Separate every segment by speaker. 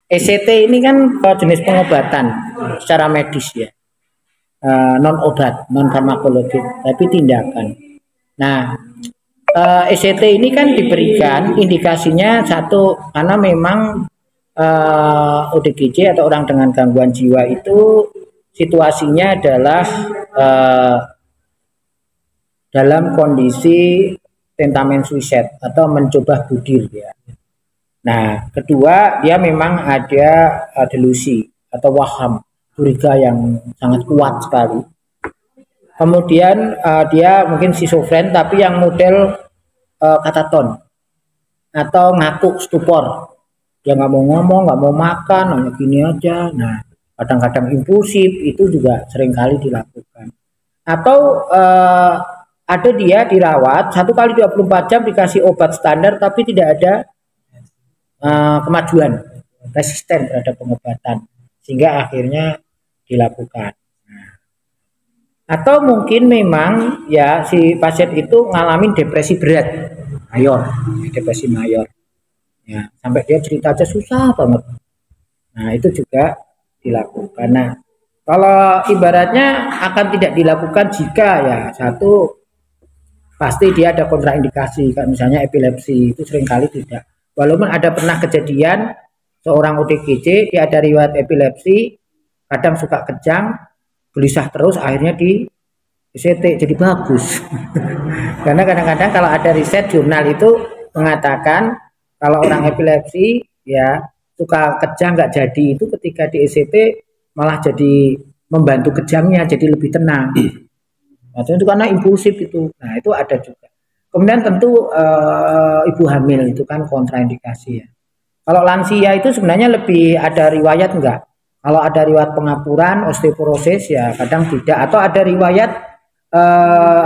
Speaker 1: ECT ini kan jenis pengobatan secara medis ya, non obat, non farmakologi, tapi tindakan. Nah, ECT ini kan diberikan indikasinya satu karena memang ODGJ atau orang dengan gangguan jiwa itu situasinya adalah dalam kondisi tentamen suicide atau mencoba bunuh ya. Nah, kedua dia memang ada delusi atau waham, curiga yang sangat kuat sekali. Kemudian dia mungkin schizofren tapi yang model kataton atau ngaku stupor. Dia nggak mau ngomong, nggak mau makan, hanya gini aja. Nah, kadang-kadang impulsif itu juga seringkali dilakukan. Atau ada dia dirawat 1 kali 24 jam dikasih obat standar tapi tidak ada kemajuan, resisten terhadap pengobatan, sehingga akhirnya dilakukan. Atau mungkin memang ya si pasien itu ngalamin depresi berat, mayor, depresi mayor. Ya, sampai dia cerita aja susah banget. Nah, itu juga dilakukan. Nah, kalau ibaratnya akan tidak dilakukan jika ya satu pasti dia ada kontraindikasi, kayak misalnya epilepsi itu seringkali tidak. Walaupun ada pernah kejadian seorang ODGJ dia ada riwayat epilepsi, kadang suka kejang, gelisah terus, akhirnya di ECT jadi bagus. Karena kadang-kadang kalau ada riset jurnal itu mengatakan kalau orang epilepsi ya suka kejang nggak jadi itu ketika di ECT malah jadi membantu kejangnya jadi lebih tenang. Nah, itu karena impulsif itu. Nah, itu ada juga. Kemudian tentu ibu hamil itu kan kontraindikasi ya. Kalau lansia itu sebenarnya lebih ada riwayat enggak? Kalau ada riwayat pengapuran, osteoporosis ya kadang tidak. Atau ada riwayat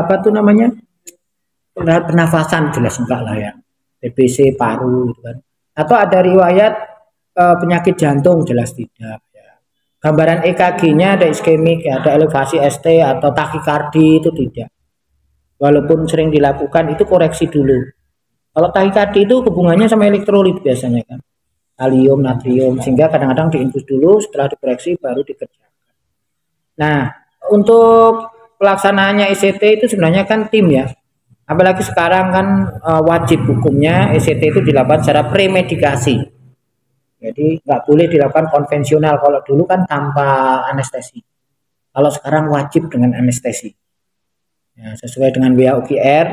Speaker 1: apa tuh namanya? Pernafasan jelas enggak lah ya. TBC paru gitu kan. Atau ada riwayat penyakit jantung jelas tidak. Gambaran EKG-nya ada iskemik, ya, ada elevasi ST atau takikardi itu tidak. Walaupun sering dilakukan itu koreksi dulu. Kalau takikardi itu hubungannya sama elektrolit biasanya kan, kalium, natrium, sehingga kadang-kadang diinfus dulu, setelah dikoreksi baru dikerjakan. Nah, untuk pelaksanaannya ECT itu sebenarnya kan tim ya. Apalagi sekarang kan wajib hukumnya ECT itu dilakukan secara premedikasi. Jadi nggak boleh dilakukan konvensional. Kalau dulu kan tanpa anestesi. Kalau sekarang wajib dengan anestesi. Ya, sesuai dengan WAUGR,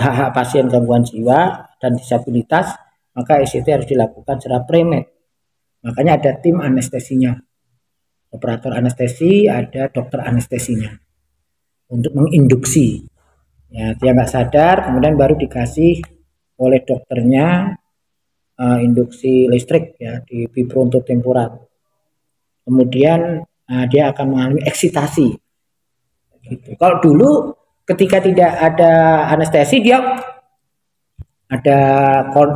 Speaker 1: hak-hak pasien gangguan jiwa dan disabilitas, maka ECT harus dilakukan secara premed. Makanya ada tim anestesinya. Operator anestesi, ada dokter anestesinya. Untuk menginduksi. Ya, dia nggak sadar, kemudian baru dikasih oleh dokternya induksi listrik ya di frontotemporal. Kemudian dia akan mengalami eksitasi. Gitu. Kalau dulu ketika tidak ada anestesi dia ada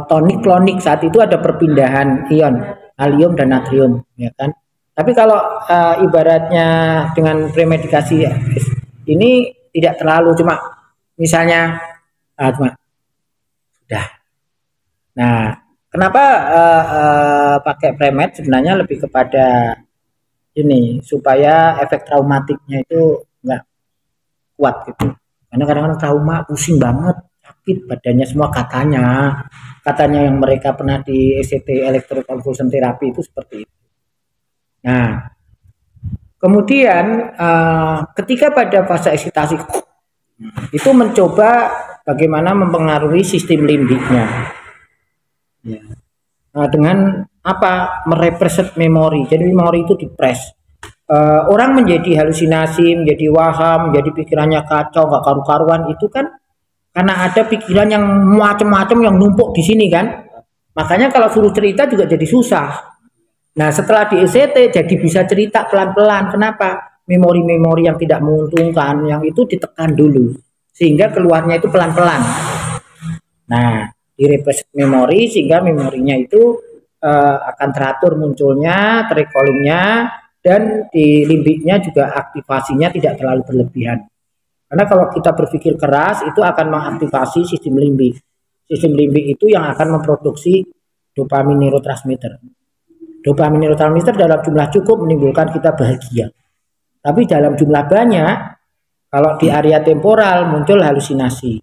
Speaker 1: tonik klonik, saat itu ada perpindahan ion kalium dan natrium ya kan. Tapi kalau ibaratnya dengan premedikasi ini tidak terlalu, cuma misalnya cuma sudah. Nah, kenapa pakai premed sebenarnya lebih kepada ini supaya efek traumatiknya itu enggak kuat gitu. Karena kadang-kadang trauma pusing banget, sakit badannya semua katanya yang mereka pernah di ECT electroconvulsion therapy itu seperti itu. Nah, kemudian ketika pada fase eksitasi itu mencoba bagaimana mempengaruhi sistem limbiknya. Ya. Nah, dengan apa? Merepreset memori. Jadi memori itu dipres. Orang menjadi halusinasi, menjadi waham, menjadi pikirannya kacau, nggak karu-karuan itu kan karena ada pikiran yang macam-macam yang numpuk di sini kan. Makanya kalau suruh cerita juga jadi susah. Nah, setelah di ECT jadi bisa cerita pelan-pelan. Kenapa? Memori-memori yang tidak menguntungkan, yang itu ditekan dulu sehingga keluarnya itu pelan-pelan. Nah, direpreset memori sehingga memorinya itu akan teratur munculnya, terrecallingnya, dan di limbiknya juga aktivasinya tidak terlalu berlebihan. Karena kalau kita berpikir keras itu akan mengaktifasi sistem limbik. Sistem limbik itu yang akan memproduksi dopamin neurotransmitter. Dopamin neurotransmitter dalam jumlah cukup menimbulkan kita bahagia. Tapi dalam jumlah banyak, kalau di area temporal muncul halusinasi.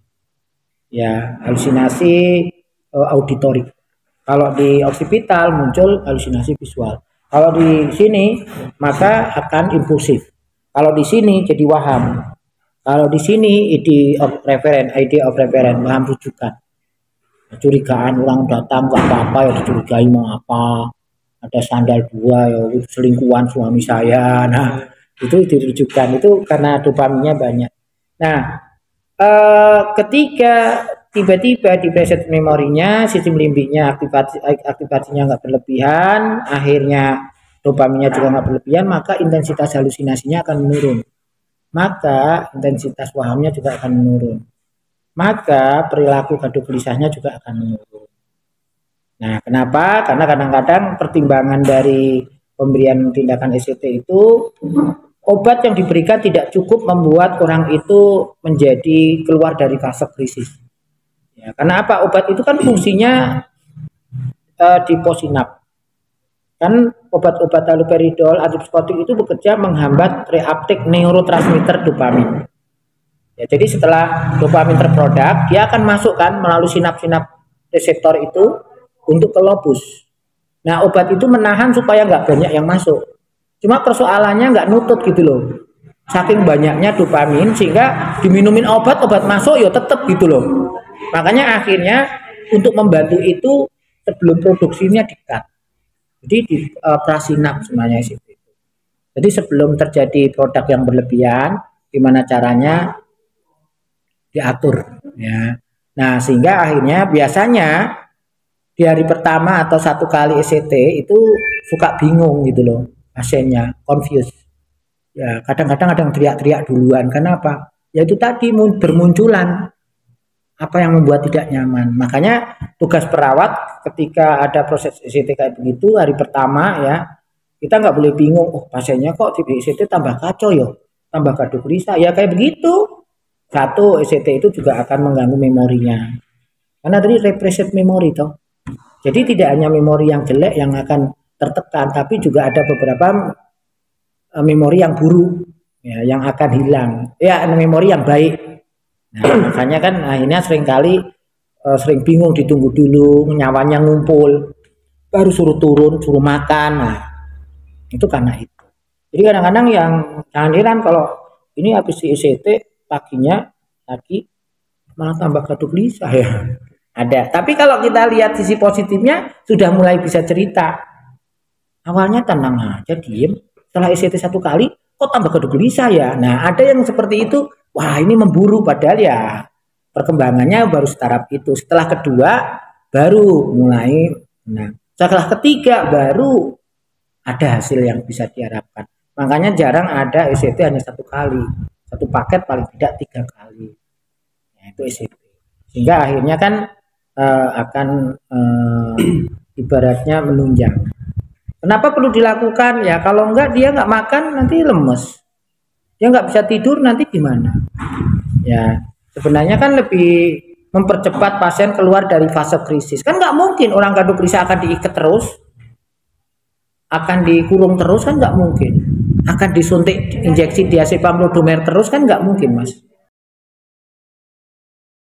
Speaker 1: Ya, halusinasi auditorik. Kalau di oksipital muncul halusinasi visual. Kalau di sini maka akan impulsif. Kalau di sini jadi waham. Kalau di sini idea of reference, waham rujukan. Curigaan orang datang nggak apa-apa ya dicurigai mau apa. Ada sandal dua ya itu selingkuhan suami saya. Nah, itu dirujukan itu karena dopaminnya banyak. Nah, ketika tiba-tiba di preset memorinya sistem limbiknya aktivasinya nggak berlebihan, akhirnya dopaminnya juga nggak berlebihan, maka intensitas halusinasinya akan menurun, maka intensitas wahamnya juga akan menurun, maka perilaku gaduh gelisahnya juga akan menurun. Nah, kenapa? Karena kadang-kadang pertimbangan dari pemberian tindakan ECT itu obat yang diberikan tidak cukup membuat orang itu menjadi keluar dari fase krisis. Ya, karena apa? Obat itu kan fungsinya di possinap. Kan obat-obat haloperidol, antipsikotik itu bekerja menghambat reuptake neurotransmitter dopamin. Ya, jadi setelah dopamin terproduk, dia akan masukkan melalui sinap-sinap reseptor itu untuk ke lobus. Nah, obat itu menahan supaya nggak banyak yang masuk. Cuma persoalannya nggak nutut gitu loh. Saking banyaknya dopamin sehingga diminumin obat masuk ya tetap gitu loh. Makanya akhirnya untuk membantu itu sebelum produksinya di-cut. Jadi di prasinap semuanya itu. Jadi sebelum terjadi produk yang berlebihan, gimana caranya diatur ya. Nah, sehingga akhirnya biasanya di hari pertama atau satu kali ECT itu suka bingung gitu loh pasiennya, confused. Ya, kadang-kadang ada yang teriak-teriak duluan. Kenapa? Ya itu tadi bermunculan apa yang membuat tidak nyaman. Makanya tugas perawat ketika ada proses ECT kayak begitu hari pertama ya, kita nggak boleh bingung, oh pasiennya kok tipe ECT tambah kacau ya, tambah gaduh gelisah. Ya kayak begitu. Satu, ECT itu juga akan mengganggu memorinya. Karena tadi repressed memory toh. Jadi tidak hanya memori yang jelek yang akan tertekan, tapi juga ada beberapa memori yang buruk ya, yang akan hilang. Ya, memori yang baik. Nah, makanya kan akhirnya seringkali sering bingung, ditunggu dulu, nyawanya ngumpul, baru suruh turun, suruh makan. Nah, itu karena itu. Jadi kadang-kadang yang jangan heran kalau ini habis di ECT paginya lagi malah tambah gaduh gelisah ya. Ada. Tapi kalau kita lihat sisi positifnya sudah mulai bisa cerita. Awalnya tenang aja, diem. Setelah ECT satu kali, kok tambah gaduh gelisah ya? Nah, ada yang seperti itu. Wah, ini memburu padahal ya perkembangannya baru setaraf itu. Setelah kedua baru mulai. Nah, setelah ketiga baru ada hasil yang bisa diharapkan. Makanya jarang ada ECT hanya satu kali. Satu paket paling tidak 3 kali. Nah, itu ECT. Sehingga akhirnya kan akan ibaratnya menunjang. Kenapa perlu dilakukan? Ya kalau enggak dia enggak makan nanti lemes. Dia enggak bisa tidur nanti gimana? Ya sebenarnya kan lebih mempercepat pasien keluar dari fase krisis. Kan enggak mungkin orang gaduh gelisah akan diikat terus, akan dikurung terus kan enggak mungkin. Akan disuntik injeksi diazepam lodomer terus kan enggak mungkin, Mas.